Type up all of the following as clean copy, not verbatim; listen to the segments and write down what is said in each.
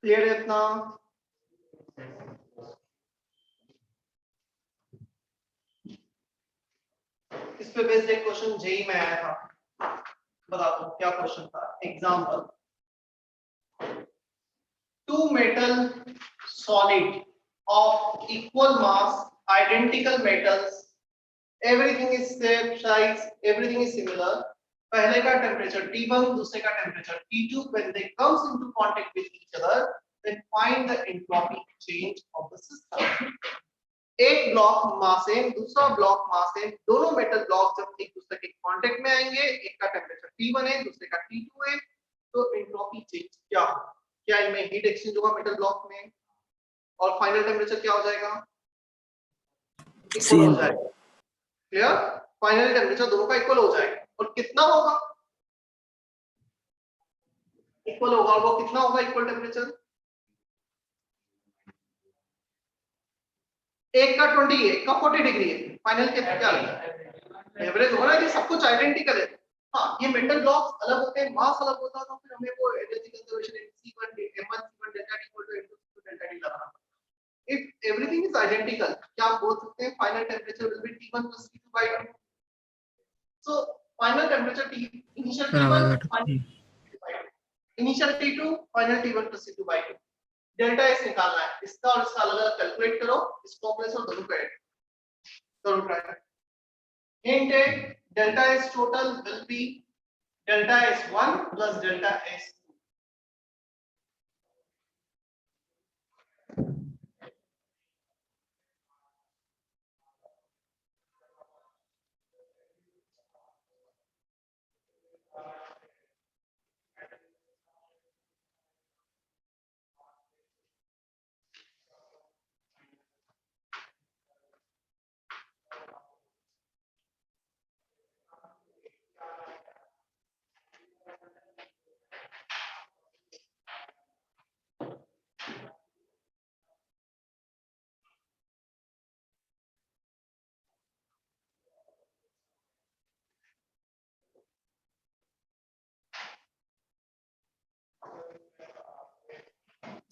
Clear है इतना? इस पे बेस्ड एक क्वेश्चन जेई में आया था, बता दो क्या क्वेश्चन था। Example, two metal solid of equal mass, identical metals, everything is same size, everything is similar. पहले का टेम्परेचर T1, दूसरे का temperature T2, when they comes into contact with each other, then find the entropy change of the system. एक block mass same, दूसरा block mass same, दोनों metal block जब एक दूसरे के कांटेक्ट में आएंगे, एक का टेम्परेचर T1 है, दूसरे का T2 है, तो एंट्रोपी चेंज क्या होगा? क्या इनमें हीट एक्सचेंज होगा मेटल ब्लॉक में, और फाइनल टेम्परेचर क्या हो जाएगा? इक्वल हो जाएगा। क्लियर? फाइनल टेम्परेचर दोनों का इक्वल हो जाएगा। और कितना होगा? इक्वल होगा। और वो कितना होगा इक्वल टेम्परेचर? एक का 20 है, एक का 40 डिग्री है। फाइनल के क्या एवरेज होगा ना कि सब कुछ आइडेंटिकल है। हाँ, ये मेटल ब्लॉक्स अलग होते हैं, मास अलग होता है, तो फिर हमें वो energy conservation C1 M1 C1 delta T equal to M2 C2 delta T लगाना। If everything is identical, क्या आप बोल सकते हैं final temperature will be T1 plus T2 by 2? So final temperature T initial T1 final initial T2 final T1 plus T2 by 2. Delta S निकालना है, इसका और इसका अलग-अलग कैलकुलेट करो, इस फॉर्मूले से दोनों का ऐड करो। ट्राई हिंट है, delta S total will be delta S1 plus delta S2.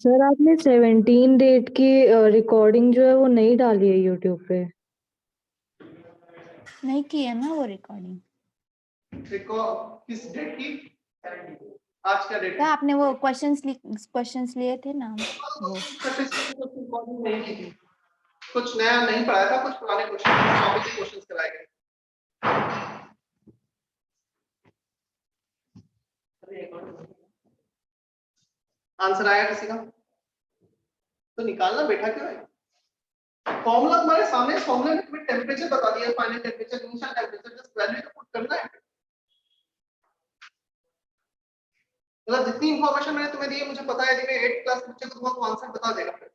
Sir आपने 17 डेट की रिकॉर्डिंग जो है वो नहीं डाली है यूट्यूब पे। नहीं की है ना वो रिकॉर्डिंग। किस डेट की? आज का डेट। तो आपने वो क्वेश्चंस लिए थे ना वो रिकॉर्डिंग नहीं की थी। कुछ नया नहीं पढ़ाया था, कुछ पुराने क्वेश्चंस कराए गए। आंसर आया किसी का? तो निकालना बैठा क्यों है? फॉर्मूला तुम्हारे सामने, फॉर्मूले में तुम्हें टेम्परेचर बता दिया, final temperature, initial temperature, just value तो पुट करना है। मतलब जितनी इंफॉर्मेशन मैंने तुम्हें दी है, मुझे पता है यदि मैं 8 क्लास बच्चे को दूंगा तो आंसर बता देगा। फिर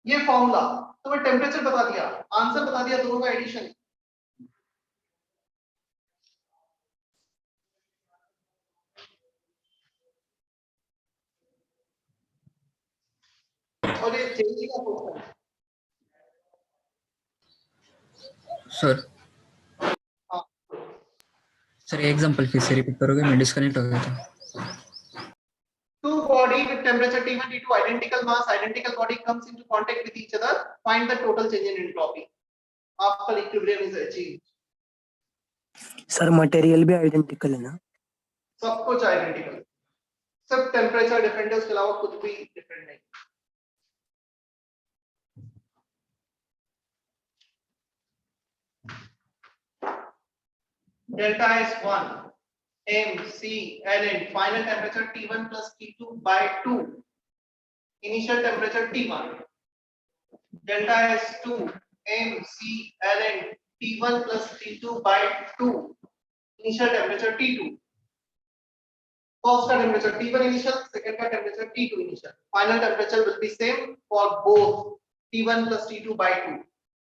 ये फॉर्मूला तुम्हें टेम्परेचर बता दिया, आंसर बता दिया, दोनों का एडिशन। और ये चेंजिंग का क्वेश्चन है सर। सर एग्जांपल फिर से रिपीट करोगे? मैं डिस्कनेक्ट हो गया था। Two body with temperature T1 T2 identical mass identical body comes into contact with each other, find the total change in entropy after equilibrium is achieved. Sir material भी identical है ना? सब कुछ आइडेंटिकल, सब temperature different है, उसके अलावा कुछ भी डिफरेंट नहीं। Delta S1 McLn final temperature T1 plus T2 by 2, initial temperature T1. Delta S2 McLn T1 plus T2 by 2, initial temperature T2. First का temperature T1 initial, second का temperature T2 initial. Final temperature will be same for both T1 plus T2 by 2.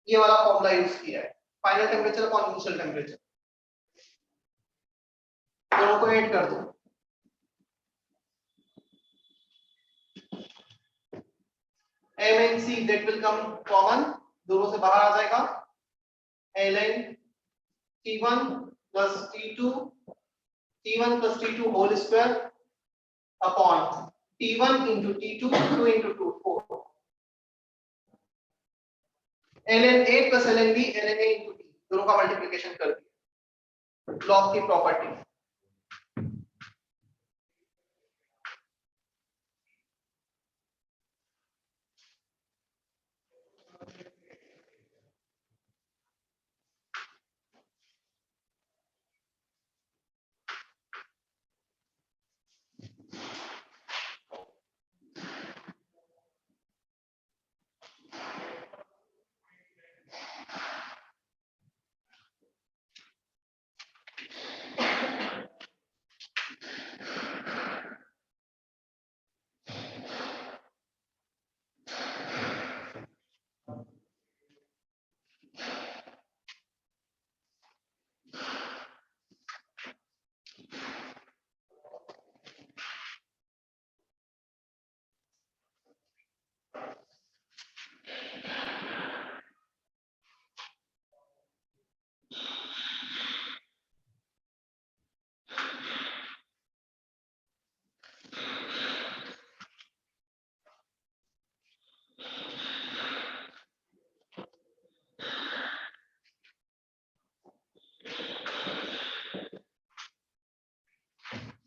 ये वाला formula use किया है, final temperature upon initial temperature, दोनों को add कर दो। MnC that will come common, दोनों से बाहर आ जाएगा। ln T1 plus T2 whole square upon T1 into T2, 2 into 2, 4. ln A plus ln B, ln A into T, दोनों का मल्टीप्लिकेशन कर दिया। लॉग की प्रॉपर्टी।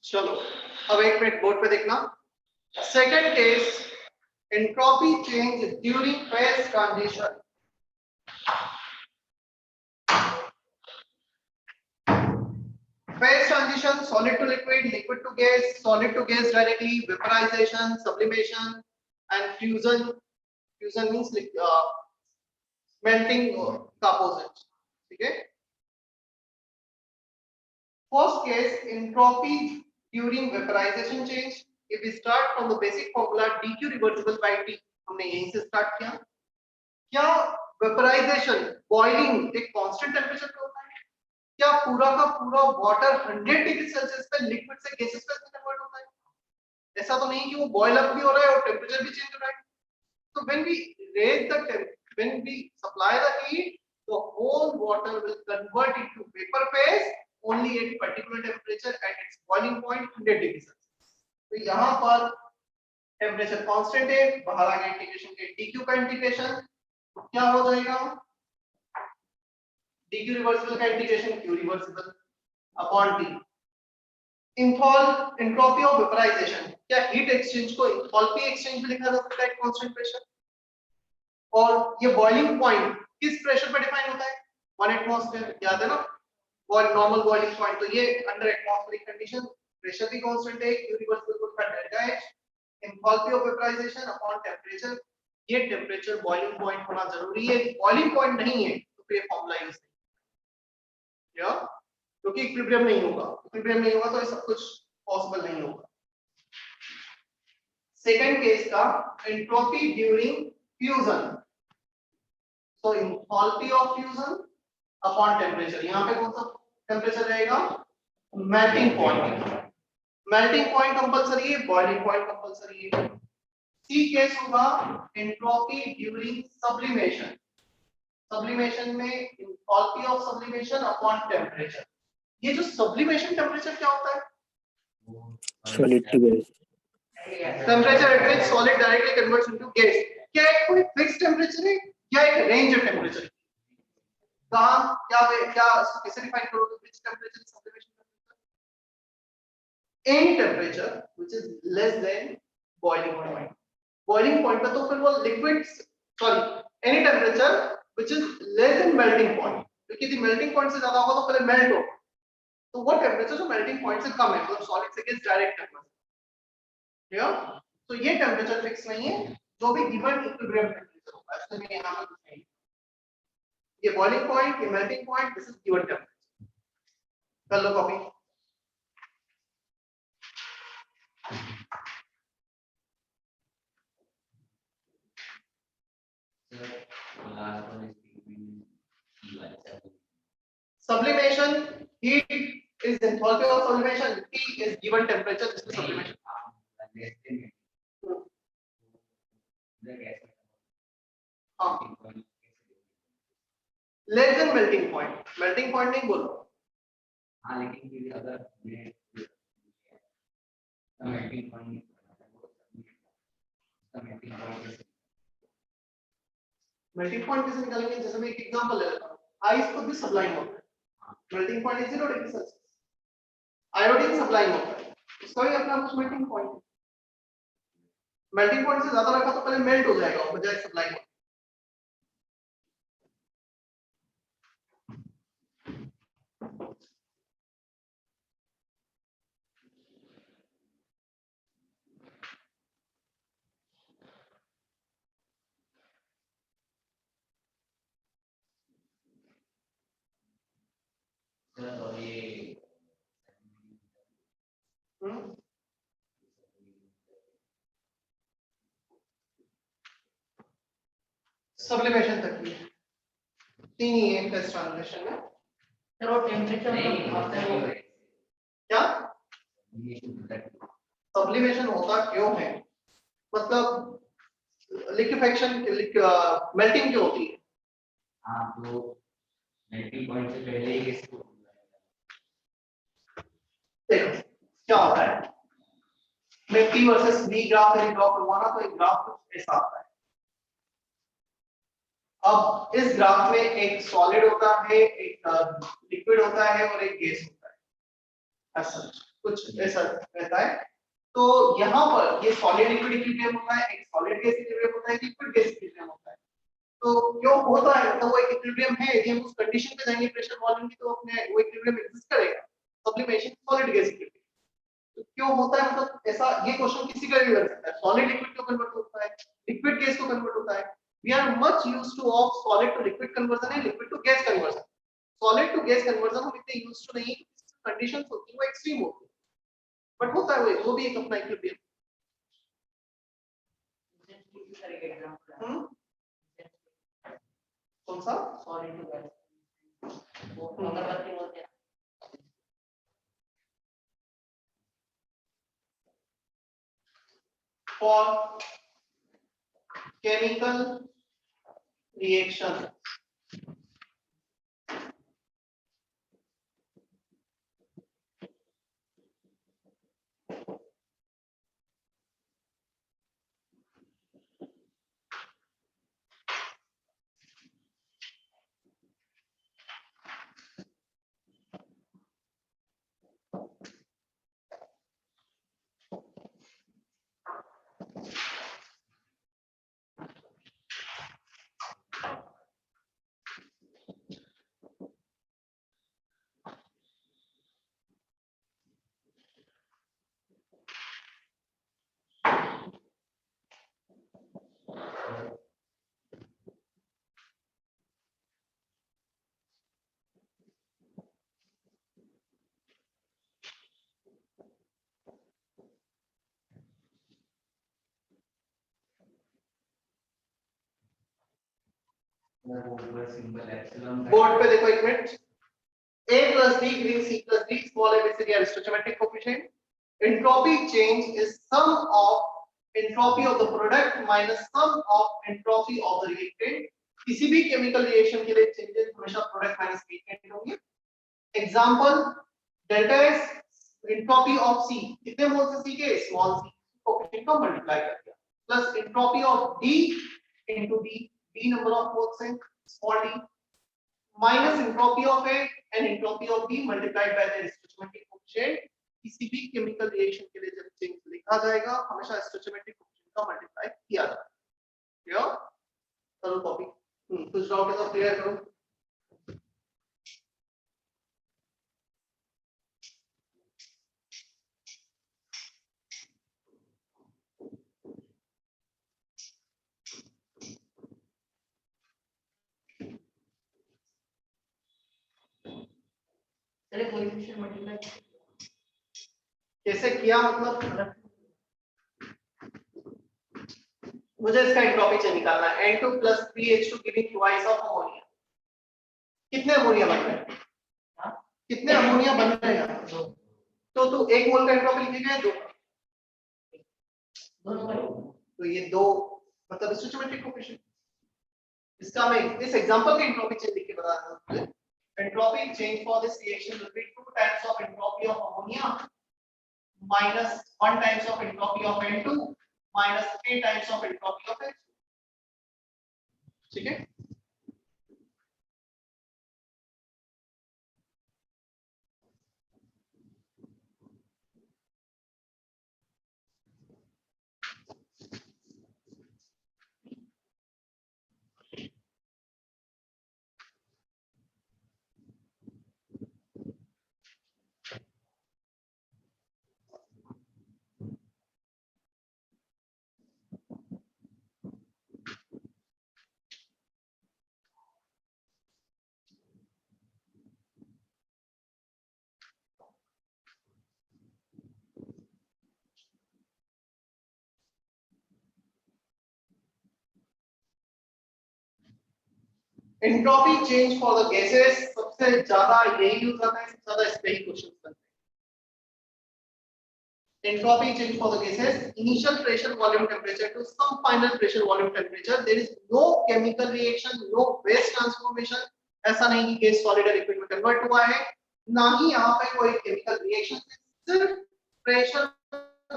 चलो अब एक मिनट बोर्ड पे देखना। Second case, entropy change during phase transition. Phase transition, solid to liquid, liquid to gas, solid to gas directly, vaporization, sublimation, and fusion. Fusion means melting composites. Okay. First case, entropy during vaporization change. If we start from the basic formula dq reversible by T, हमने यहीं से start किया। क्या vaporization, boiling एक constant temperature पे होता है? क्या पूरा का पूरा वाटर 100 डिग्री सेल्सियस पे लिक्विड से गैसेस में कन्वर्ट होता है? ऐसा तो नहीं कि वो बॉयल अप भी हो रहा है और टेंपरेचर भी चेंज हो रहा है। तो when we raise the when we supply the heat, the whole water will convert into vapor phase only at particular temperature at its boiling point 100 degree Celsius. तो यहाँ पर टेंपरेचर कांस्टेंट है, बाहर आ गया इंटीग्रेशन के dq का integration क्या हो जाएगा? dq रिवर्सिबल का integration q reversible upon t। Entropy of vaporisation, क्या हीट एक्सचेंज को एंथैल्पी एक्सचेंज भी लिखा जा सकता है कांस्टेंट प्रेशर? और ये बॉइलिंग पॉइंट किस प्रेशर पे डिफाइन होता है? 1 एटमॉस्फेयर, याद है ना? और नॉर्मल बॉइलिंग पॉइंट, तो ये अंडर एटमॉस्फेरिक कंडीशन प्रेशर भी कांस्टेंट है, q रिवर्सिबल का delta h, enthalpy of vaporisation upon temperature. ये टेंपरेचर बॉइलिंग पॉइंट होना जरूरी है। बॉइलिंग पॉइंट नहीं है तो फिर ये फार्मूला यूज नहीं या क्योंकि इक्विलिब्रियम नहीं होगा। इक्विलिब्रियम नहीं होगा तो ये सब कुछ पॉसिबल नहीं होगा। सेकंड केस का entropy during fusion, so enthalpy of fusion upon temperature. यहाँ पे कौन सा टेंपरेचर रहेगा? Melting point. Melting point compulsory है, बॉइलिंग पॉइंट कंपलसरी है। सी केस होगा एंट्रोपी ड्यूरिंग सब्लिमेशन। सब्लिमेशन में enthalpy of sublimation upon temperature. ये जो सब्लिमेशन टेंपरेचर क्या होता है? Solid to gas. Temperature at which solid directly converts into gas. क्या एक कोई फिक्स टेंपरेचर है या एक रेंज ऑफ टेंपरेचर? कहां क्या इसको कैसे डिफाइन करोगे? Which temperature sublimation temperature? Any temperature which is less than boiling point. Boiling point पे तो फिर वो liquid, sorry, any temperature which is less than melting point, क्योंकि यदि मेल्टिंग पॉइंट से ज्यादा होगा तो पहले मेल्ट होगा। तो वो टेंपरेचर जो मेल्टिंग पॉइंट से कम है, मतलब सॉलिड से गैस डायरेक्ट टेंपरेचर, क्लियर? तो ये टेंपरेचर फिक्स नहीं है, जो भी गिवन इक्विलिब्रियम टेंपरेचर होगा। इसमें मैं यहां पर कुछ नहीं, ये बॉइलिंग पॉइंट, ये melting point, this is given temperature. कर लो copy. Sublimation, heat is enthalpy of sublimation, T is given temperature, this is sublimation. Less than melting point, melting point नहीं बोलो। हाँ लेकिन फिर अगर melting point मेल्टिंग पॉइंट कैसे निकालेंगे? जैसे मैं एक एग्जांपल ले लेता हूं, आइस खुद भी सब्लाइम होता है, melting point 0 degree Celsius. Iodine sublime होता है, इसका भी अपना कुछ मेल्टिंग पॉइंट है। मेल्टिंग पॉइंट से ज्यादा रखा तो पहले मेल्ट हो जाएगा बजाय सब्लाइम। सब्लिमेशन तक की तीन ही है टेस्ट ट्रांजिशन में। चलो टेम्परेचर क्या सब्लिमेशन होता क्यों है? मतलब लिक्विफेक्शन मेल्टिंग क्यों होती है? हाँ तो मेल्टिंग पॉइंट से पहले ही इसको देखो क्या होता है, मैं P वर्सेस V ग्राफ में ड्रॉ करवाना तो एक ग्राफ कुछ ऐसा आता है। अब इस ग्राफ में एक सॉलिड होता है, एक लिक्विड होता है और एक गैस होता है, ऐसा कुछ ऐसा रहता है। तो यहाँ पर ये सॉलिड लिक्विड इक्विलिब्रियम होता है, एक सॉलिड गैस इक्विलिब्रियम होता है, एक लिक्विड गैस इक्विलिब्रियम होता है। तो क्यों होता है? तो वो एक इक्विलिब्रियम है, यदि हम उस कंडीशन पे जाएंगे प्रेशर वॉल्यूम की तो अपने वो इक्विलिब्रियम एग्जिस्ट करेगा, सब्लिमेशन सॉलिड गैस इक्विलिब्रियम। तो क्यों होता है, मतलब ऐसा ये क्वेश्चन किसी का भी बन सकता है, सॉलिड लिक्विड को कन्वर्ट होता है, लिक्विड गैस को कन्वर्ट होता है। We are much used to of solid to liquid conversion and liquid to gas conversion. Solid to gas conversion हम इतने यूज्ड टू नहीं, कंडीशंस होती है वो एक्सट्रीम होती है, बट होता है वो भी एक अपना इक्विलिब्रियम। कौन सा? सॉलिड टू गैस वो अगरबत्ती बोलते हैं। For chemical reaction बोर्ड पे देखो एक minute, a plus b green c plus d small a basically are stoichiometric coefficient. Entropy change is sum of entropy of the product minus sum of entropy of the reactant. किसी भी chemical reaction के लिए changes हमेशा product minus reactant होंगे। Example delta S entropy of C, कितने mole से C के small C coefficient का मल्टीप्लाई कर दिया, plus entropy of D into D, D number of moles है small D, minus entropy of A and entropy of B multiplied by the stoichiometric coefficient। किसी भी chemical reaction के लिए जब change लिखा जाएगा हमेशा stoichiometric coefficient का मल्टीप्लाई किया जाएगा। क्लियर? चलो कॉपी कुछ डाउट है तो क्लियर करो। चलिए कोएफिशिएंट मल्टीप्लाई कैसे किया, मतलब मुझे इसका एंट्रोपी चेंज निकालना है। N2 plus 3H2 giving twice of ammonia। कितने अमोनिया बन रहे हैं? कितने अमोनिया बन रहे हैं? तो एक मोल का एंट्रोपी लिखेगा दो, तो ये दो मतलब स्टोइचोमेट्रिक कोएफिशिएंट। इसका मैं इस एग्जांपल के एंट्रोपी चेंज लिख के बता रहा हूं। Entropy change for this reaction will be 2 times of entropy of ammonia minus 1 times of entropy of N2 minus k times of entropy of H2। ठीक है। Entropy change for the gases सबसे ज्यादा यही यूज आता है, सबसे ज्यादा इस पे ही क्वेश्चंस बनते हैं। Entropy change for the gases initial pressure volume temperature to some final pressure volume temperature, there is no chemical reaction, no phase transformation. ऐसा नहीं कि गैस सॉलिड या लिक्विड में कन्वर्ट हुआ है, ना ही यहाँ पे कोई केमिकल रिएक्शन है, सिर्फ प्रेशर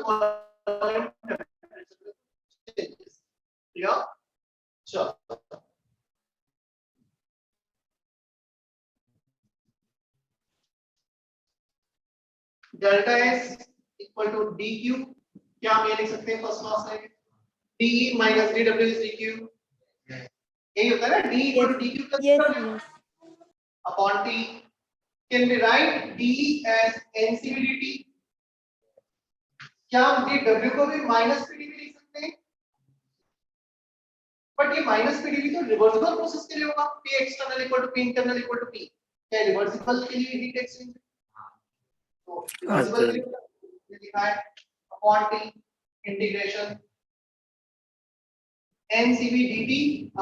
वॉल्यूम टेंपरेचर चेंजेस। या चलो delta S equal to D Q, क्या हम ये लिख सकते हैं फर्स्ट लॉ से, D minus D W is D Q, यही होता है ना, D equal to D Q Yes, yes. Upon T. Can be write D as NCB D T, क्या हम डी डब्ल्यू को भी माइनस पी डी भी लिख सकते हैं, बट ये माइनस पी डी भी तो रिवर्सिबल प्रोसेस के लिए होगा, P external equal to P internal equal to P, क्या रिवर्सिबल के लिए हीट एक्सचेंज तो रिवर्सिबल लिखा है अपॉन टी इंटीग्रेशन एनसीबी dt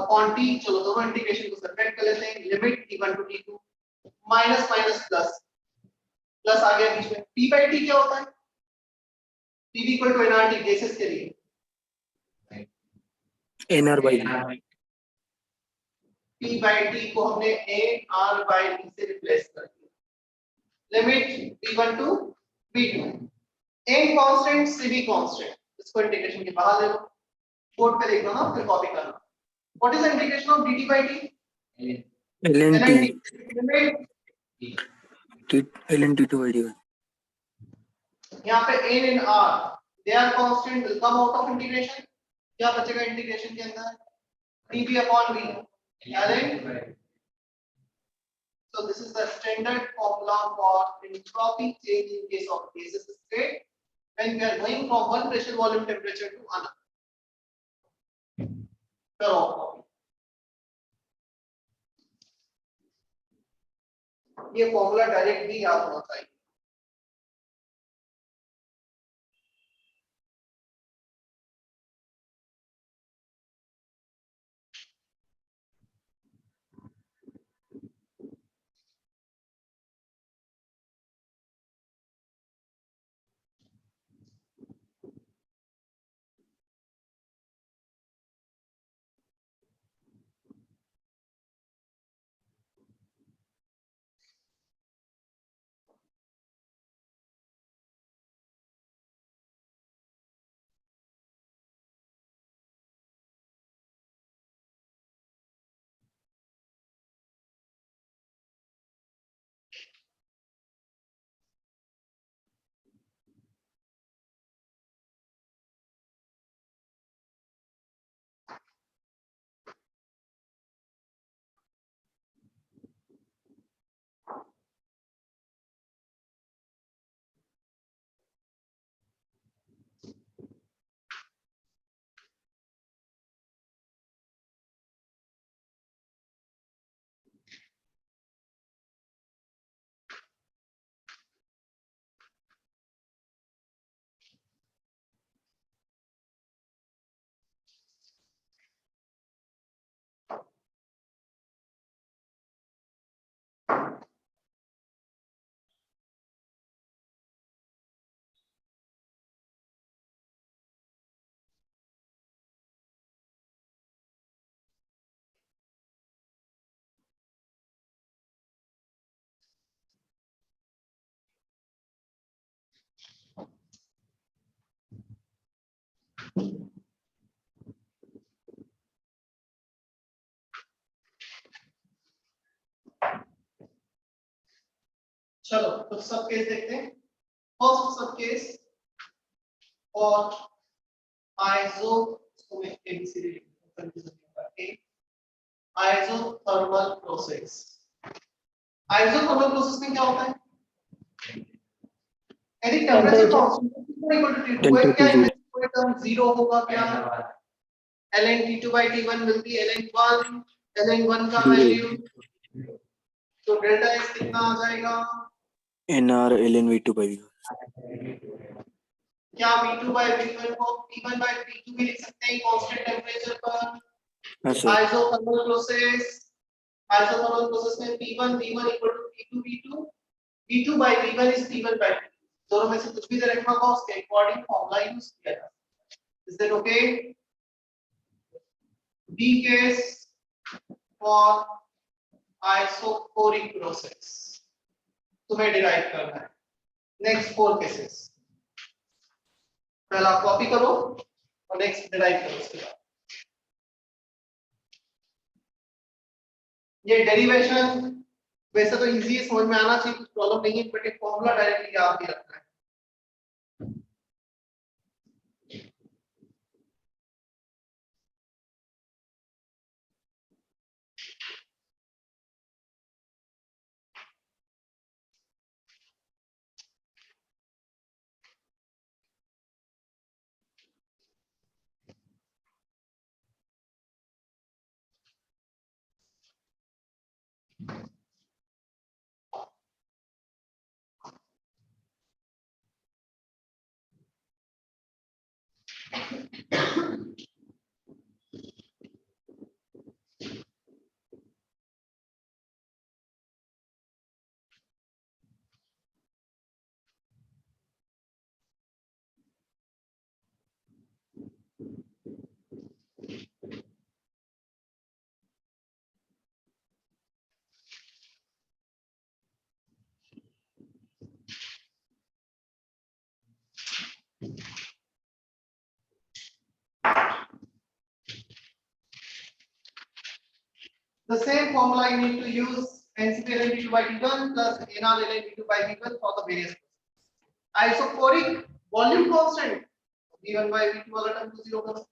अपॉन टी। चलो दोनों इंटीग्रेशन को सब्ट्रैक्ट कर लेते हैं, limit t1 to t2 minus minus plus, plus आ गया बीच में, p बाय t क्या होता है, p equal to nRT gases के लिए NR by p by t को हमने nr बाय t से रिप्लेस कर दिया, limit t1 to b2, n constant cv constant, इसको इंटीग्रेशन के बाहर ले लो, कोड पे लिख दो ना, फिर कॉपी करना। What is integration of dt by t, ln ln t t ln t2 by t1 यहाँ पे n and r they are constant will come out of integration, क्या बचेगा इंटीग्रेशन के अंदर, dp upon v ln। so this is the standard formula for entropy change in case of gaseous state when we are going from one pressure volume temperature to another। करो ये formula direct भी याद होना चाहिए। चलो तो सब case देखते हैं। फर्स्ट सब केस और आइसो में A B C D isothermal process. Isothermal process में क्या होता है? यदि temperature constant equal to T2 है, क्या इनमें टर्म 0 होगा क्या? ln T2 by T1 will be ln 1 का वैल्यू, तो डेल्टा S कितना आ जाएगा? NR ln V2 by क्या V2 by V1 को T1 by T2 भी लिख सकते हैं कांस्टेंट टेम्परेचर पर? हाँ सर। आइसोथर्मल प्रोसेस में P1 V1 equal to P2 V2, V2 by V1 is T1 by T2, दोनों में से कुछ भी दे रखा होगा उसके अकॉर्डिंग फॉर्मूला यूज किया जाता है। Is that okay? B case for isochoric process तुम्हें डिराइव करना है। नेक्स्ट 4 केसेस पहला कॉपी करो और नेक्स्ट डिराइव करो उसके बाद। ये डेरिवेशन वैसे तो इजी है, समझ में आना चाहिए, कुछ प्रॉब्लम नहीं है, बट एक फॉर्मूला डायरेक्टली याद ही रखना है। The same formula you need to use NCP ln V2 by V1 plus NR ln V2 by V1 for the various processes. Isochoric volume constant V1 by V2 वाला term तो 0 होगा।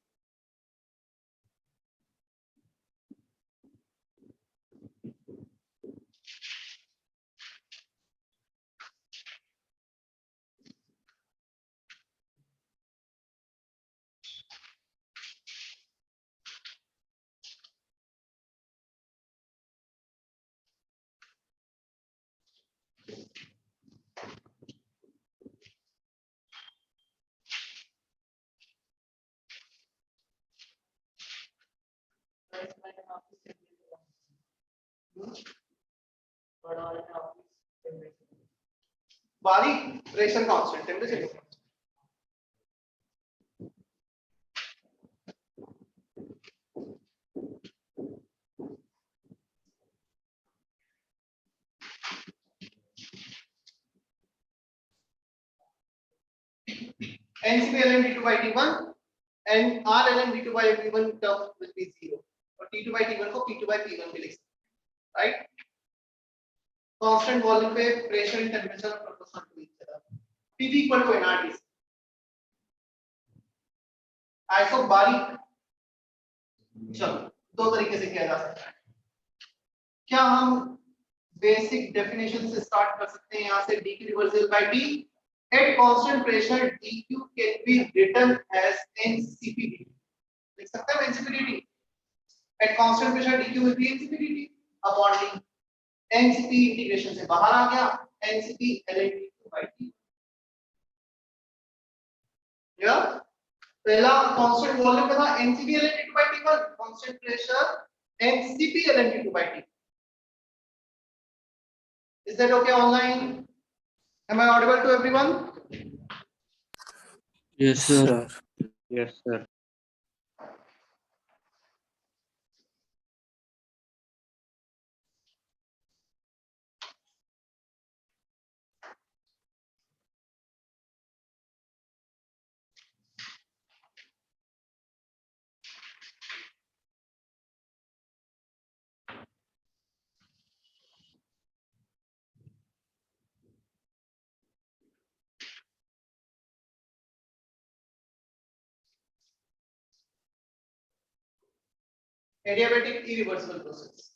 बारीक pressure constant temperature NCP ln V2 by T1 and R ln V2 by V1 term will be 0 और T2 by T1 को P2 by P1 भी लिख सकते हैं, राइट? कांस्टेंट वॉल्यूम पे pressure and temperature proportional to each other, Pv equal to nRT। Isobaric, चलो दो तरीके से किया जा सकता है। क्या हम बेसिक डेफिनेशन से स्टार्ट कर सकते हैं? यहां से dq reversible by t at constant pressure dq can be written as ncpdt, लिख सकते हैं ncpdt at constant pressure dq will be ncpdt upon t, ncp integration से बाहर आ गया, ncp ln dq by t। या पहला कांस्टेंट वॉल्यूम पे था ncp ln dq by t1, constant pressure ncp ln dq by t। Is that okay online? Am I audible to everyone? Yes, sir. sir. Yes, sir. Adiabatic irreversible process.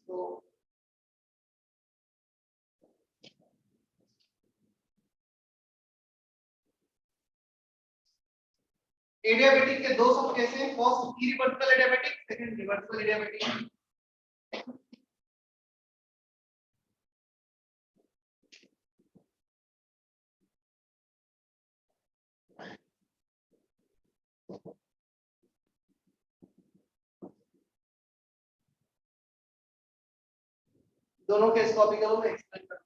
तो adiabatic के दो सब case हैं, first irreversible adiabatic, second reversible adiabatic. दोनों case copy करो, मैं explain करूंगा।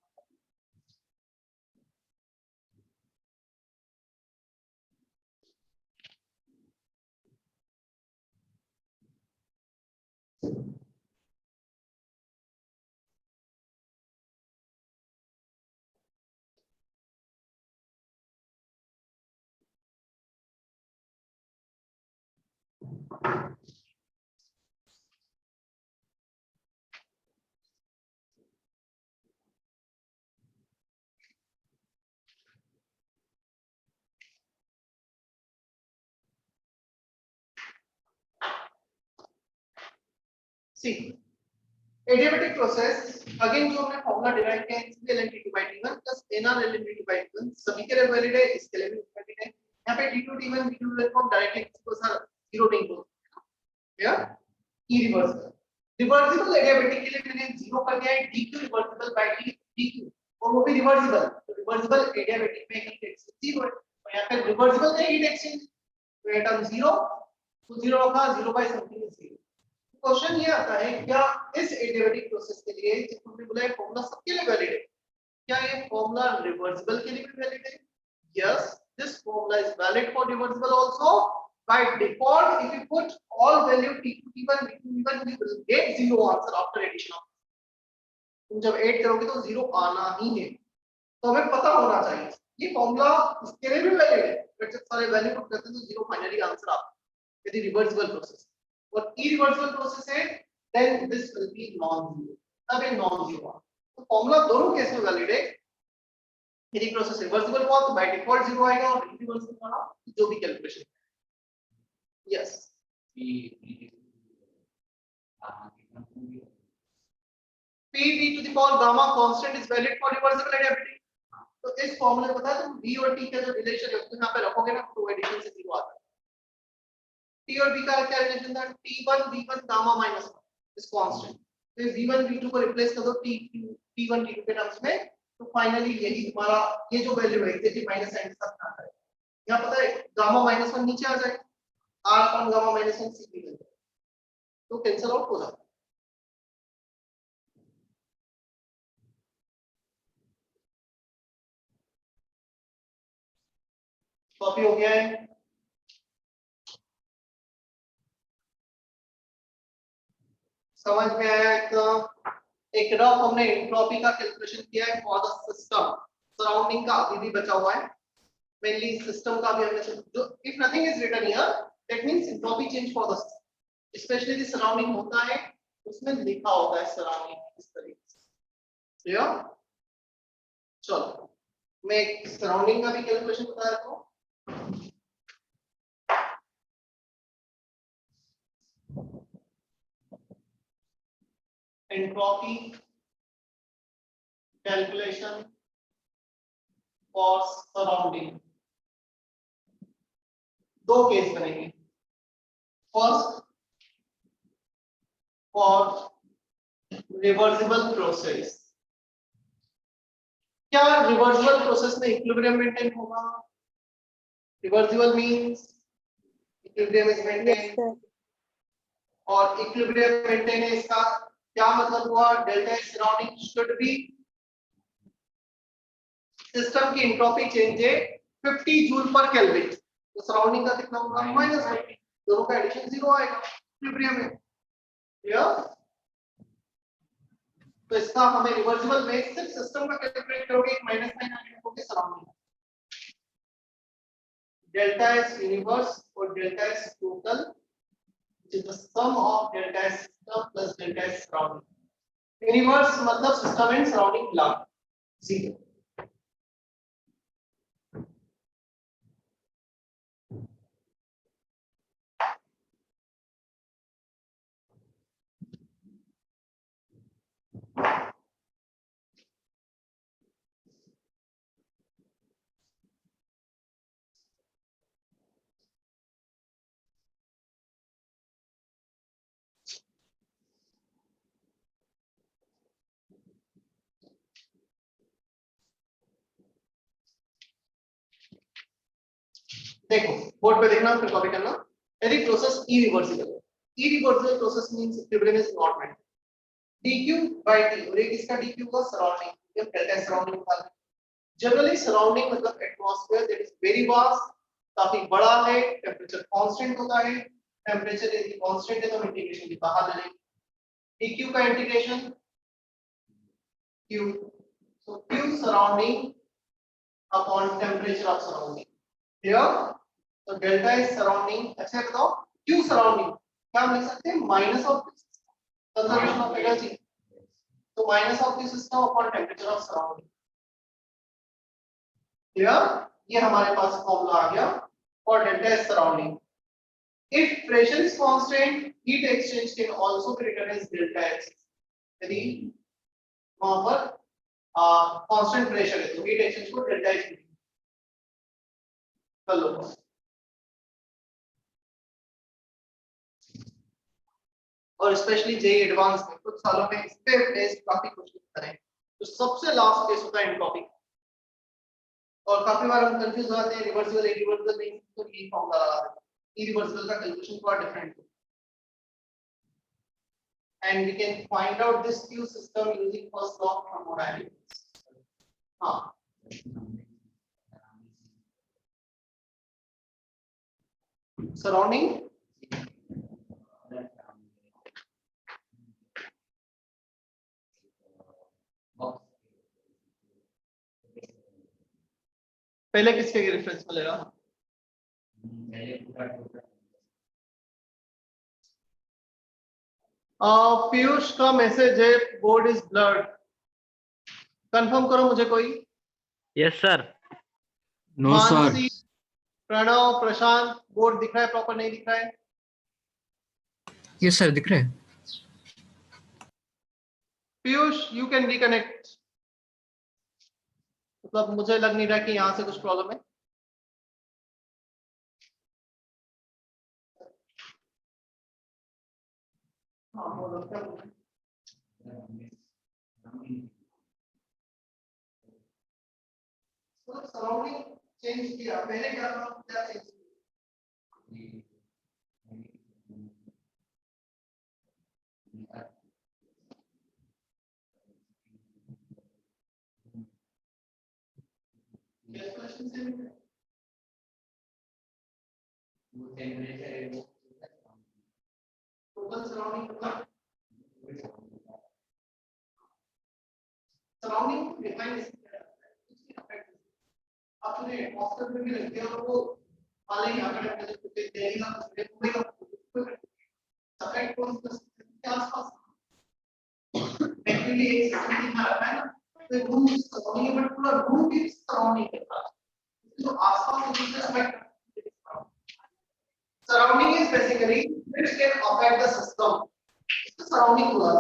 सी adiabatic process, again जो हमने फॉर्मूला डिराइव किया है Cl T2 by T1 plus NR L T2 by T1 सभी के लिए वैलिड है, इसके लिए भी वैलिड है। यहाँ पे T2 T1 T2 waveform directly इसको सर जीरो नहीं बोलते, या इरिवर्सिबल। रिवर्सिबल एडियाबेटिक के लिए मैंने जीरो कर दिया है dq रिवर्सिबल by dq, और वो भी रिवर्सिबल, तो रिवर्सिबल एडियाबेटिक में हीट एक्सचेंज जीरो है, और यहाँ पे रिवर्सिबल में हीट एक्सचेंज तो ये टर्म जीरो, तो जीरो होगा, zero by something is zero. Question ये आता है, क्या इस एडियाबेटिक प्रोसेस के लिए जो हमने बोला है फॉर्मूला सबके लिए वैलिड है, क्या ये फॉर्मूला रिवर्सिबल के लिए भी वैलिड है? Yes, this formula is valid for reversible also. By default if you put all value t2 t1 t2 t1 you will get zero answer after addition of, तुम जब add करोगे तो zero आना ही है, तो हमें पता होना चाहिए ये फॉर्मूला इसके लिए भी वैलिड है, बट जब सारे वैल्यू पुट करते हैं तो जीरो फाइनली आंसर आता है यदि रिवर्सिबल प्रोसेस और irreversible प्रोसेस है, then this will be non-zero, तब ये non-zero। तो फॉर्मूला दोनों केस में वैलिड है, यदि प्रोसेस रिवर्सिबल हुआ तो बाय डिफॉल्ट जीरो आएगा, और irreversible हुआ जो भी calculation. Yes, P to the power gamma constant is valid for reversible adiabatic। तो इस फॉर्मूले में पता है तुम V और T का जो रिलेशन है उसको यहाँ पे रखोगे ना, तो एडिशन से जीरो आता है। T और B का क्या रिलेशन था? T1 V1 gamma minus 1 is constant, तो V1 V2 को रिप्लेस कर दो T1 T2 के टर्म्स में, तो फाइनली यही तुम्हारा ये जो वैल्यू है एग्जैक्टली माइनस साइन के साथ आता है। यहाँ पता है गामा माइनस 1 नीचे आ जाए, R अपॉन गामा माइनस 1 सीधी मिल जाए, तो कैंसिल आउट हो जाता है। कॉपी हो गया है? समझ में आया? एक रफ हमने एंट्रोपी का कैलकुलेशन किया है फॉर द सिस्टम, सराउंडिंग का अभी भी बचा हुआ है, मेनली सिस्टम का भी हमने जो if nothing is written here that means entropy change for the specially the surrounding होता है उसमें लिखा होता है सराउंडिंग इस तरीके से। क्लियर? चलो मैं सराउंडिंग का भी कैलकुलेशन बता देता हूं। एंट्रोपी कैलकुलेशन फॉर सराउंडिंग, दो केस बनेंगे। फर्स्ट फॉर रिवर्सिबल प्रोसेस, क्या रिवर्सिबल प्रोसेस में इक्विलिब्रियम मेंटेन होगा? Reversible means equilibrium is maintain, और इक्विलिब्रियम मेंटेन है इसका क्या मतलब हुआ? Delta H surrounding should be, system की एंट्रोपी चेंज है 50 जूल पर केल्विन, तो सराउंडिंग का कितना होगा? -50, दोनों का एडिशन जीरो आएगा, इक्विलिब्रियम है। क्लियर? तो इसका हमें रिवर्सिबल में सिर्फ सिस्टम का कैलकुलेट करोगे माइनस साइन आगे रखोगे सराउंडिंग डेल्टा एस यूनिवर्स और delta S total which is the sum of delta S system plus delta S surrounding. Universe मतलब system and surrounding मिला zero. देखो बोर्ड पे देखना फिर कॉपी करना यदि process irreversible process means equilibrium is not maintain dq by t और एक इसका dq का सराउंडिंग ये डेल्टा सराउंडिंग निकालना जनरली सराउंडिंग मतलब atmosphere that is very vast काफी बड़ा है टेंपरेचर कांस्टेंट होता है टेंपरेचर यदि कांस्टेंट है तो इंटीग्रेशन की बाहर ले लेंगे dq का integration q so q surrounding upon temperature of surrounding here तो डेल्टा इज सराउंडिंग अच्छा बताओ q सराउंडिंग क्या हम लिख सकते हैं minus of conservation of energy तो minus of this system upon temperature of surrounding clear ये हमारे पास फॉर्मूला आ गया for delta is surrounding if pressure is constant heat exchange can also be written as delta X यदि वहां पर constant pressure है तो हीट एक्सचेंज को डेल्टा एक्स कर लो और स्पेशली जेई एडवांस में कुछ सालों में इस पे बेस्ड काफी क्वेश्चन करें तो सबसे लास्ट केस होता है एंट्रोपी और काफी बार हम कंफ्यूज हो जाते हैं रिवर्सिबल इरिवर्सिबल नहीं तो ये फॉर्मूला लगा देते हैं इरिवर्सिबल का कैलकुलेशन थोड़ा डिफरेंट है and we can find out this q system using first law of thermodynamics हां सराउंडिंग पहले किसके रेफरेंस मिलेगा पीयूष का मैसेज है बोर्ड इज ब्लर्ड कंफर्म करो मुझे कोई yes sir no sir Mansi Pranav Prashant board दिख रहा है प्रॉपर नहीं दिख रहा है यस सर दिख रहा है पीयूष यू कैन रिकनेक्ट मतलब मुझे लग नहीं रहा कि यहाँ से कुछ प्रॉब्लम है हाँ बोलो क्या बोल रहे हैं सराउंडिंग चेंज किया पहले क्या था क्या change total surrounding surrounding define आपने एटमॉस्फेयर में भी रख दिया और वो वाले यहाँ का टेंपरेचर दिल्ली का मुंबई का सफेद कौन के आसपास एक्चुअली एक सिस्टम में रखा है ना तो रूम सराउंडिंग बट पूरा रूम भी सराउंडिंग के पास तो आसपास के दूसरे सफेद surrounding is basically which can affect the system the surrounding पूरा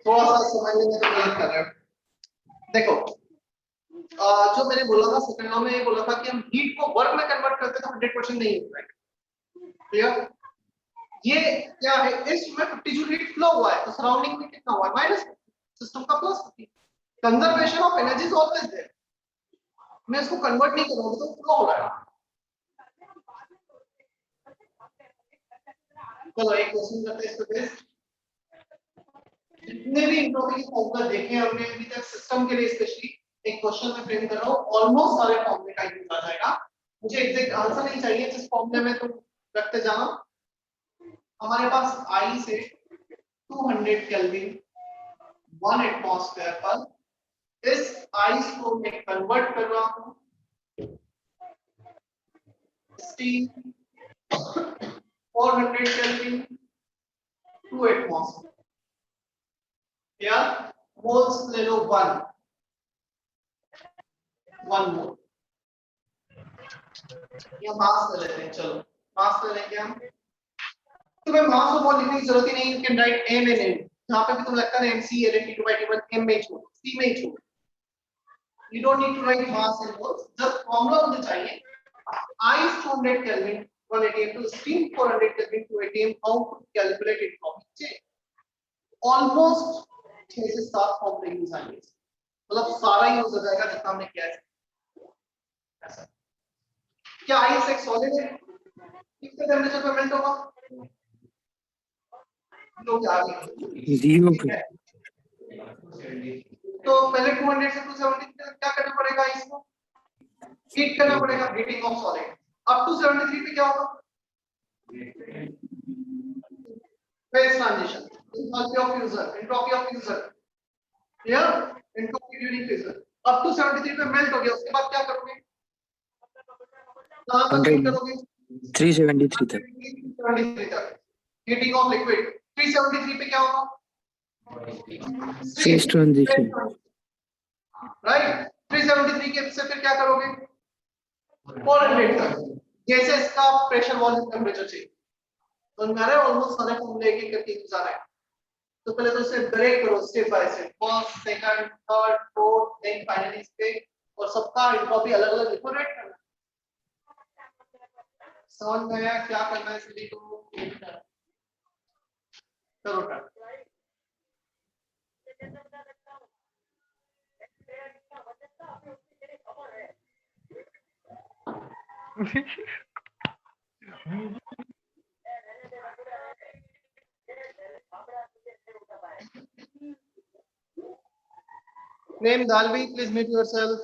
थोड़ा सा समझने में तो गलत कर रहे हो देखो जो मैंने बोला था सेकंड लॉ में ये बोला था कि हम हीट को वर्क में कन्वर्ट करते तो 100% नहीं होता है। क्लियर? ये क्या है, इसमें 50 जूल हीट फ्लो हुआ है तो सराउंडिंग में कितना हुआ है, माइनस, सिस्टम का plus. Conservation of energy is always there. मैं इसको कन्वर्ट नहीं करूंगा तो फ्लो हो रहा है। चलो एक क्वेश्चन करते हैं इस पे बेस्ड। जितने भी एंट्रोपी के फॉर्मूला देखे हैं हमने अभी तक सिस्टम के लिए, स्पेशली एक क्वेश्चन में फ्रेम कर रहा हूं, ऑलमोस्ट सारे फॉर्मूले का यूज आ जाएगा। मुझे एग्जैक्ट आंसर नहीं चाहिए, जिस फॉर्मूले में तुम रखते जाना। हमारे पास आई से 200 केल्विन 1 एटमॉस्फेयर पर इस आइस को मैं कन्वर्ट कर रहा हूं स्टीम 400 केल्विन 2 एटमॉस्फेयर। या मोल्स ले लो 1 मोल, या मास ले लेते हैं। चलो मास ले लेंगे हम। तुम्हें मास और मोल लिखने की जरूरत ही नहीं, you can write m and n। जहां पे भी तुम्हें लगता है mc L/T/T1 m में छोड़, c में छोड़। You don't need to write mass and moles, just formula मुझे चाहिए। ice 200 Kelvin 1 atm to steam 400 Kelvin 2 atm, how to calculate entropy change? Almost 6 से 7 फॉर्मूले यूज आएंगे, मतलब सारा यूज हो जाएगा जितना हमने किया है। ऐसा क्या आइस एक सॉलिड है, कितने टेंपरेचर पे मेल्ट होगा? लोग आ गए 0 पे। तो पहले 200 से 270 क्या करना पड़ेगा, इसको हीट करना पड़ेगा, heating of solid. Up to 73 पे क्या होगा, phase transition, enthalpy of fusion, entropy of fusion, clear, entropy during fusion. Up to 73 पे मेल्ट हो गया, उसके बाद क्या करोगे, कहां तक हीट करोगे, 373 तक। 373 तक हीटिंग ऑफ लिक्विड। 373 पे क्या होगा, फेज ट्रांजिशन। राइट। 373 के से फिर क्या करोगे, 400 तक, जैसे इसका प्रेशर वॉल्यूम टेंपरेचर चाहिए। तो हमारे ऑलमोस्ट सारे फॉर्मूले एक एक करके यूज आ रहा है। तो पहले तो इसे ब्रेक करो step by step, first second third fourth then finally इस पे, और सबका एंट्रोपी अलग अलग लिखो, राइट करना। समझ में आया क्या करना है, इसलिए तो करो try. Name Dalvi, please mute yourself.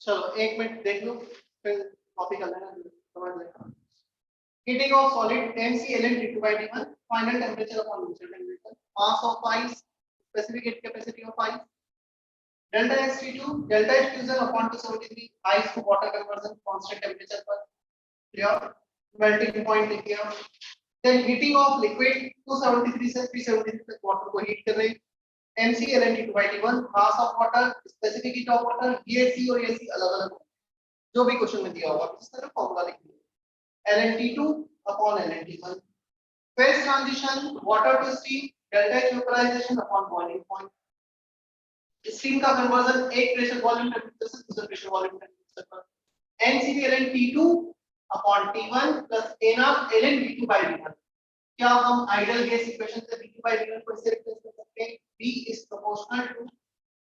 चलो 1 मिनट देख लो फिर कॉपी कर लेना समझ लेना। Heating of solid McLn T2 by T1, final temperature upon initial temperature, mass of ice, specific heat capacity of ice, delta S T2, delta H fusion upon 273, ice to water conversion, constant temperature पर clear, melting point लिखिए। Then heating of liquid 273 से 373 तक water को heat कर रहे हैं। McLn T2 by T1, mass of water, specific heat of water, ये C और ये C अलग अलग जो भी क्वेश्चन में दिया होगा इस तरह फॉर्मूला लिखिए। LnT2 upon LnT1. Phase transition, water to steam, delta H vaporization upon boiling point. Steam का conversion एक pressure volume temperature से दूसरे pressure volume temperature पर. NCV LnT2 upon T1 plus N ln V2 by V1. क्या हम ideal gas equation से V2 by V1 को इससे replace कर सकते हैं? V is proportional to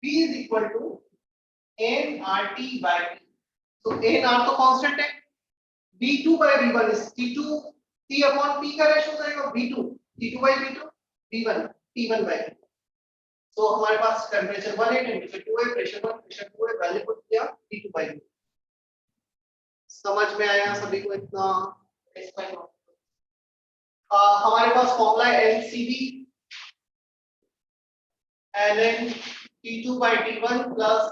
V is equal to nRT by T. So nR तो constant है. V2 by V1 is T2 T upon P का रेशियो जाएगा V2 T2 by V2 V1 T1 by V1. So हमारे पास temperature 1 है temperature 2 है pressure 1 pressure 2 है value put किया T2 by V1. समझ में आया सभी को इतना हमारे पास फॉर्मूला है LCV ln T2 by T1 plus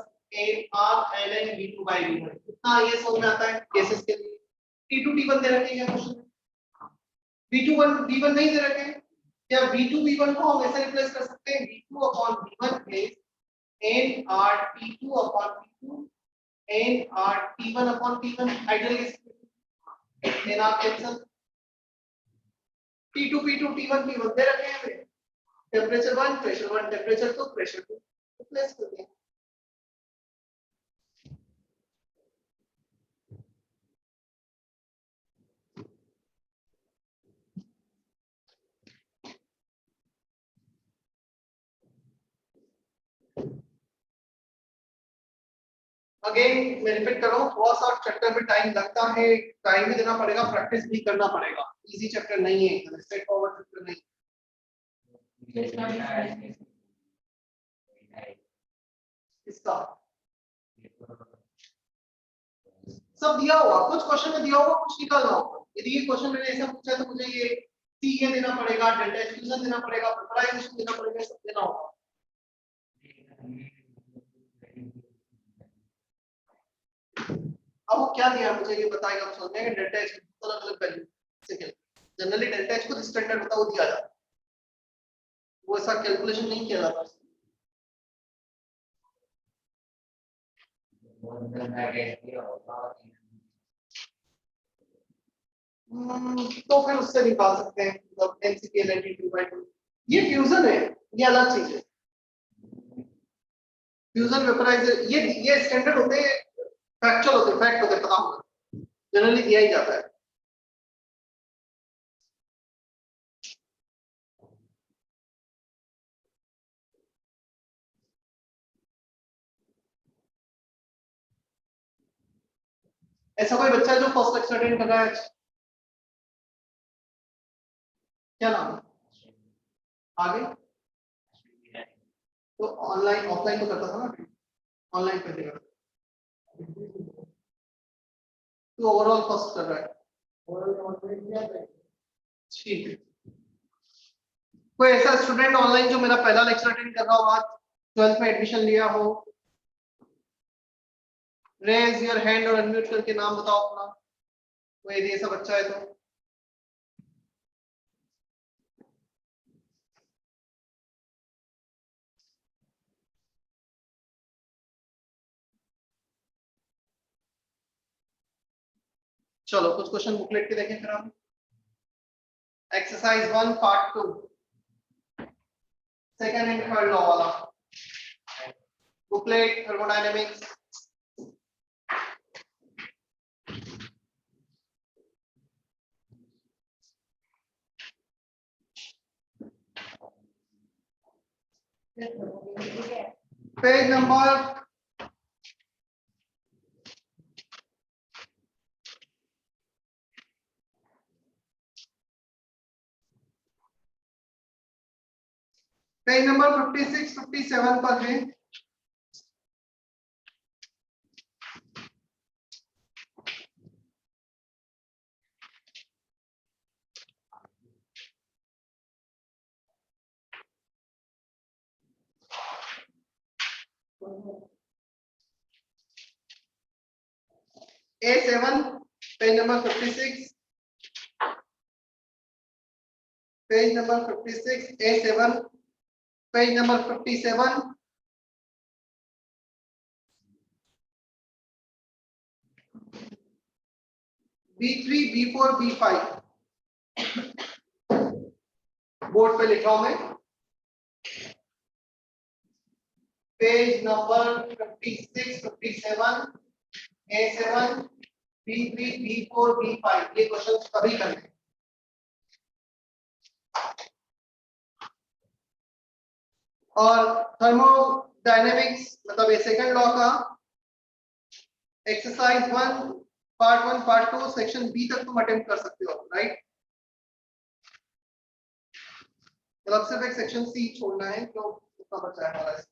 nR ln V2 by V1. इतना ये समझ में आता है केसेस के लिए। T2 T1 दे रखे हैं क्वेश्चन में, V2 V1 नहीं दे रखे हैं, या V2 V1 को हम ऐसे रिप्लेस कर सकते हैं V2 upon V1 is nR T2 upon T2 nR T1 upon T1 ideal case nR cancel T2 P2 T1 P1 दे रखे हैं temperature 1 pressure 1 temperature 2 pressure 2 replace कर दिया। अगेन मैं रिपीट कर रहा हूँ थोड़ा सा चैप्टर में टाइम लगता है टाइम भी देना पड़ेगा प्रैक्टिस भी करना पड़ेगा इजी चैप्टर नहीं है स्ट्रेट फॉरवर्ड चैप्टर नहीं इसका सब दिया होगा कुछ क्वेश्चन में दिया होगा कुछ निकालना होगा यदि ये क्वेश्चन मैंने ऐसा पूछा है तो मुझे ये सी ये देना पड़ेगा डेल्टा एच फ्यूजन देना पड़ेगा वेपराइजेशन देना पड़ेगा सब देना होगा। अब वो क्या दिया मुझे ये बताएगा समझ में डेल्टा एच अलग अलग value second generally delta H को स्टैंडर्ड होता है वो दिया जाता है वो ऐसा कैलकुलेशन नहीं किया जाता तो फिर उससे निकाल सकते हैं मतलब NCPL NT2/2 ये फ्यूजन है ये अलग चीज है फ्यूजन वेपराइजर ये स्टैंडर्ड होते हैं फैक्चुअल होते हैं फैक्ट होते हैं पता होगा जनरली दिया ही जाता है। ऐसा कोई बच्चा जो फर्स्ट लेक्चर अटेंड कर रहा है क्या नाम है आगे तो ऑनलाइन ऑफलाइन तो करता था ना ऑनलाइन कर देगा तो ओवरऑल फर्स्ट कर रहा है ठीक है। कोई ऐसा स्टूडेंट ऑनलाइन जो मेरा पहला लेक्चर अटेंड कर रहा हो आज 12th में एडमिशन लिया हो रेज योर हैंड और अनम्यूट करके नाम बताओ अपना कोई यदि ऐसा बच्चा है तो चलो कुछ क्वेश्चन बुकलेट के देखें फिर हम exercise 1 part 2 second and third law वाला booklet thermodynamics page number page number 56 57 पर है A7, page number 56. Page number 56, A7, page number 57. B3, B4, B5 board पे लिखा हूं मैं page number 56, 57, A7, B3, B4, B5 ये क्वेश्चन सभी करने हैं। और थर्मोडायनेमिक्स मतलब ये सेकंड लॉ का exercise 1 part 1 part 2 section B तक तुम अटेम्प्ट कर सकते हो, राइट? मतलब सिर्फ एक सेक्शन सी छोड़ना है तो उतना बचा है हमारा।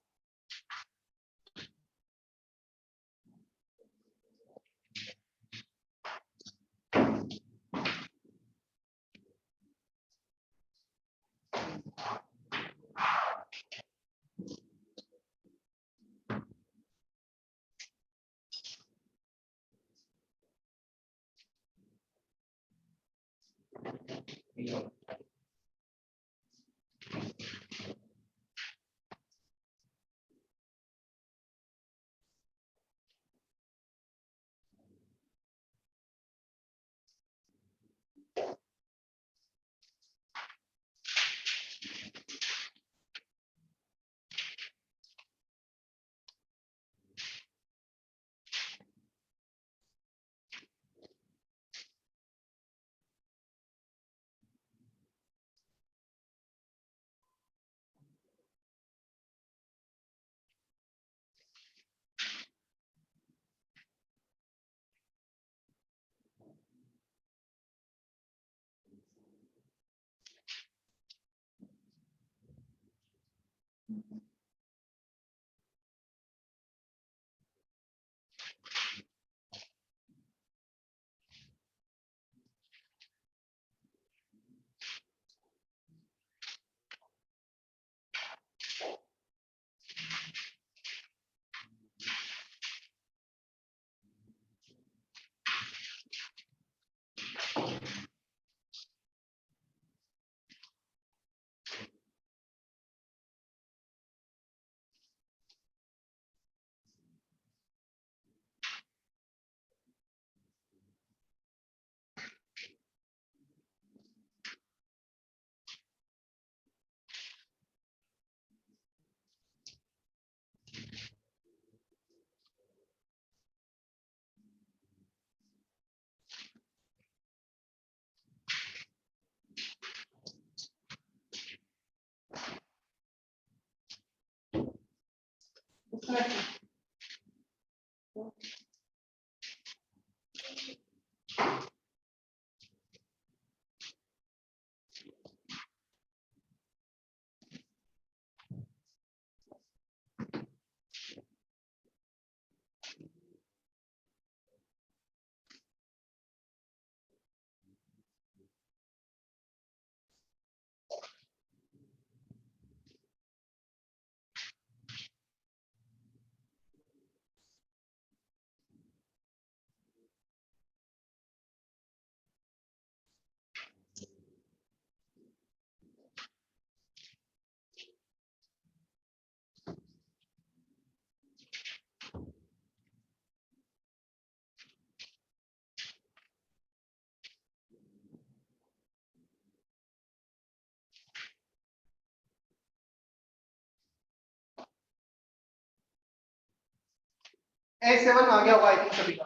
A7 आ गया होगा आई थिंक सभी का।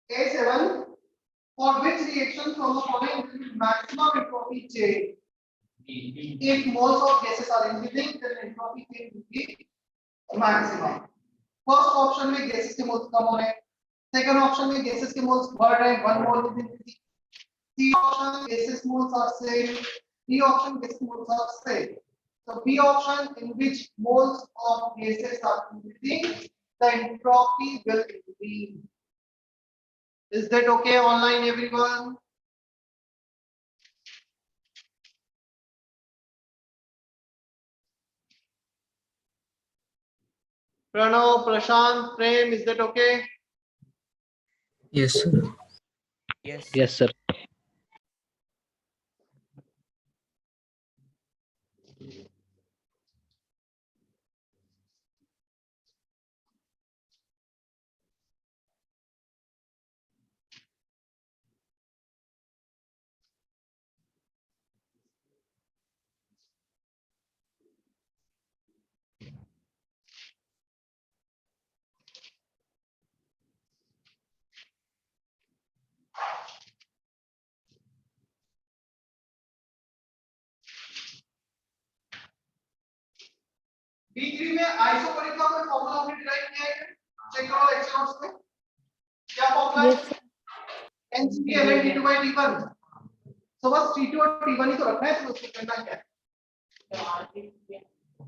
A7 for which reaction from the following will be maximum entropy change if moles of gases are increasing then entropy change will be maximum। First option में गैसेस के मोल्स कम हो रहे हैं, सेकंड ऑप्शन में gases के moles बढ़ रहे हैं, 1 mole is increasing, C option gases moles are same, D option gases moles are same. So B option in which moles of gases are increasing, the entropy will increase. Is that okay online everyone? Pranav, Prashant, Prem, is that okay? Yes, sir. Yes, sir. B3 में isomeric का कोई formula हमने derive किया है? Check करो lecture notes में। क्या formula है? Yes, sir. NCP ln T2 by T1। तो बस T2 और T1 ही तो रखना है, तो उसको करना क्या है?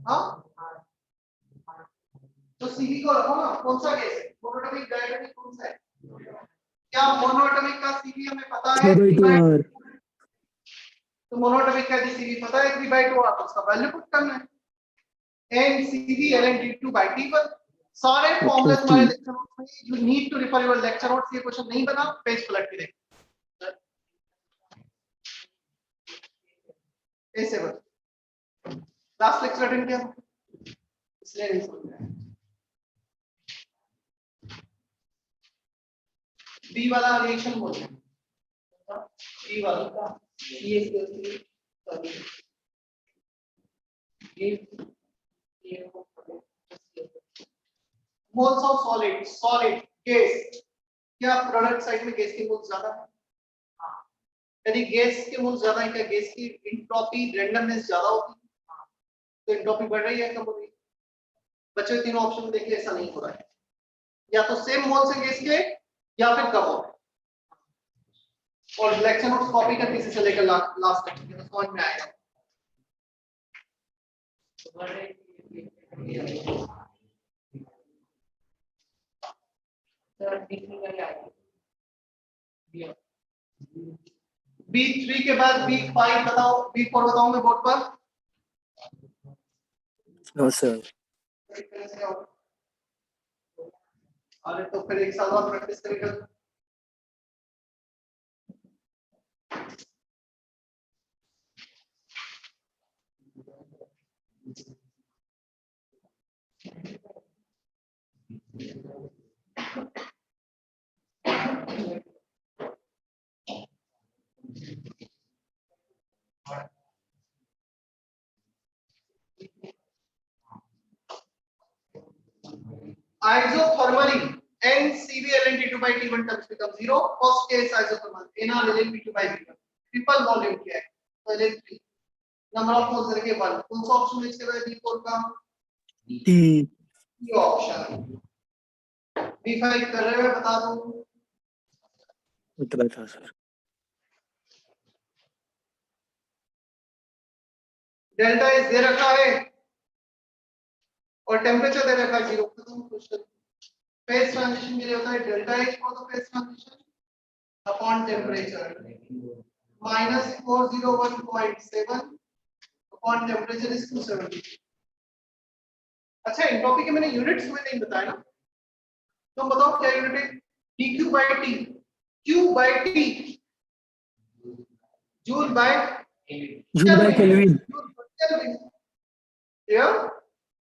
हाँ? तो CV को रखो ना, कौन सा केस है? मोनोटोमिक डायटोमिक कौन सा है? क्या मोनोटोमिक का CV हमें पता है? 3/2R। तो मोनोटोमिक का CV पता है 3/2R, तो उसका वैल्यू पुट करना है। NCV ln T2 by T1। सारे फॉर्मूले तुम्हारे लेक्चर नोट्स में, you need to refer your lecture notes. ये क्वेश्चन नहीं बना, पेज पलट के देखो ऐसे बस। लास्ट लेक्चर अटेंड किया इसलिए नहीं समझ में आया। बी वाला रिएक्शन बोलते हैं, बी वाला moles of solid, solid gas. क्या प्रोडक्ट साइड में गैस के मोल्स ज्यादा है? यदि गैस के मोल्स ज्यादा है, क्या गैस की एंट्रोपी रैंडमनेस ज्यादा होती है? तो एंट्रोपी बढ़ रही है, कम हो रही है? बचे तीनों ऑप्शन में देखिए, ऐसा नहीं हो रहा है। या तो सेम मोल्स है गैस के, या फिर कम हो रहा है। और लेक्चर नोट्स कॉपी करके इसी से लेकर लास्ट लेक्चर के समझ में आएगा। B3 के बाद B5 बताओ, B4 बताऊंगे बोर्ड पर। No sir. अरे तो फिर एक साल बाद प्रैक्टिस करेगा। Isothermally, NCV ln T2 by T1 terms become 0. First case isothermal, NR ln P2 by P1. Triple volume क्या है? तो ln3, नंबर ऑफ मोल्स रखे 1। कौन सा ऑप्शन लिख सकते हैं B4 का? टी। ये ऑप्शन। B5 कर रहे हो, बता दूं। उतना था सर। डेल्टा एस दे रखा है और टेम्परेचर दे रखा है 0। खत्म क्वेश्चन। फेज ट्रांजिशन के लिए होता है delta H for the phase transition upon temperature -401.7 upon temperature is 270। अच्छा, एंट्रोपी के मैंने यूनिट्स में नहीं बताया ना, तुम बताओ क्या यूनिट है? dq by t, q by t, joule by kelvin.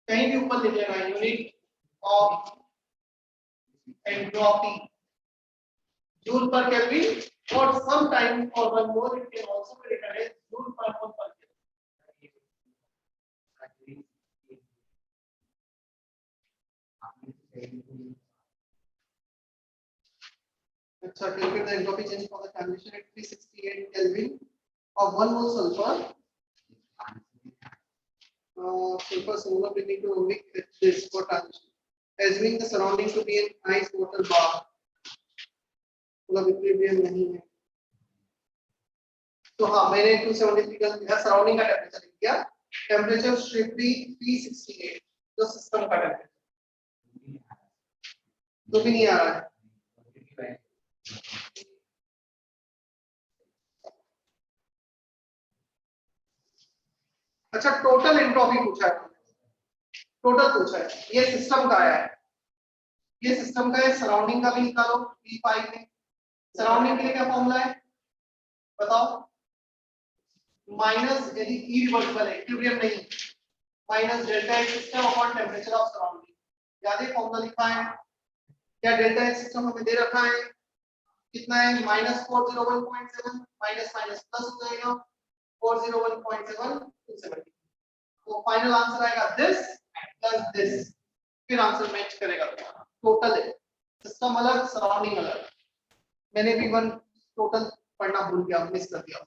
कहीं भी ऊपर लिख लेना unit of entropy joule per kelvin, और सम टाइम और one more it can also be written as joule per mole पर केल्विन। अच्छा, calculate the entropy change for the transition at 368 Kelvin of 1 mole sulfur. Sulfur similar bringing to omic at this for transition, assuming the surrounding to be an ice water bar. मतलब equilibrium नहीं है, तो हाँ मैंने 273 का लिखा, surrounding का temperature लिख दिया। टेम्परेचर शुड बी 368, जो सिस्टम का टेम्परेचर। तो भी नहीं आ रहा है। अच्छा, टोटल एंट्रोपी पूछा है, टोटल पूछा है, ये सिस्टम का है, ये सिस्टम का है, सराउंडिंग का भी निकालो P5 में। सराउंडिंग के लिए क्या फॉर्मूला है बताओ? माइनस, यदि ई रिवर्सिबल है, इक्विलिब्रियम नहीं, minus delta H system upon temperature of surrounding. याद है फॉर्मूला लिखा है क्या? डेल्टा एच सिस्टम हमें दे रखा है कितना है? -401.7 माइनस माइनस प्लस हो जाएगा 401.7 270। तो फाइनल आंसर आएगा दिस प्लस दिस, फिर आंसर मैच करेगा। टोटल है, सिस्टम अलग सराउंडिंग अलग। मैंने भी वन टोटल पढ़ना भूल गया, मिस कर दिया।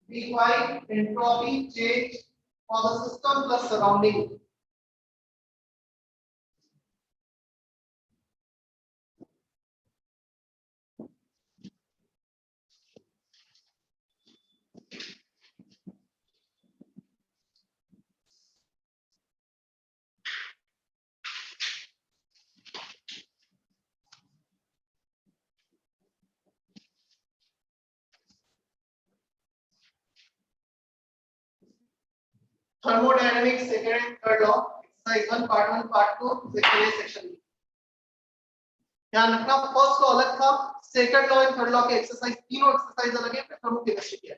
V5 entropy change for the system plus surrounding. Thermodynamics second and third law, exercise 1 part 1 part 2 section A section B। ध्यान रखना फर्स्ट लॉ अलग था, second law and third law के एक्सरसाइज, तीनों एक्सरसाइज अलग है, फिर थर्मोकेमिस्ट्री की है।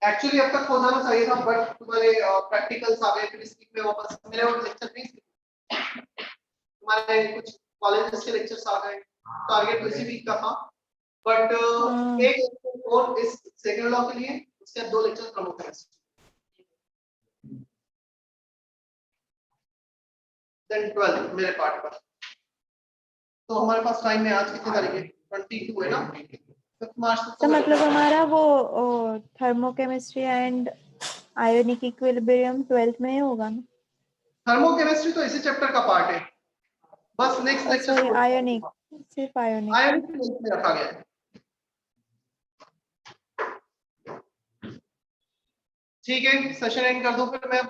एक्चुअली अब तक हो जाना चाहिए था, बट तुम्हारे प्रैक्टिकल्स आ गए, फिर इस वीक में वापस मेरे और लेक्चर नहीं, तुम्हारे कुछ कॉलेजेस के लेक्चर्स आ गए, टारगेट तो इसी वीक का था, बट एक और इस सेकंड लॉ के लिए उसके बाद 2 लेक्चर थर्मोकेमिस्ट्री, देन 12 मेरे पार्ट पर। तो हमारे पास टाइम है, आज कितनी तारीख है? 22 है ना, 5 मार्च तक। तो मतलब हमारा वो thermochemistry and ionic equilibrium 12th में ही होगा ना? थर्मोकेमिस्ट्री तो इसी चैप्टर का पार्ट है, बस नेक्स्ट लेक्चर सॉरी आयोनिक, सिर्फ आयोनिक। आयोनिक में रखा गया है। ठीक है, सेशन एंड कर दो फिर मैं।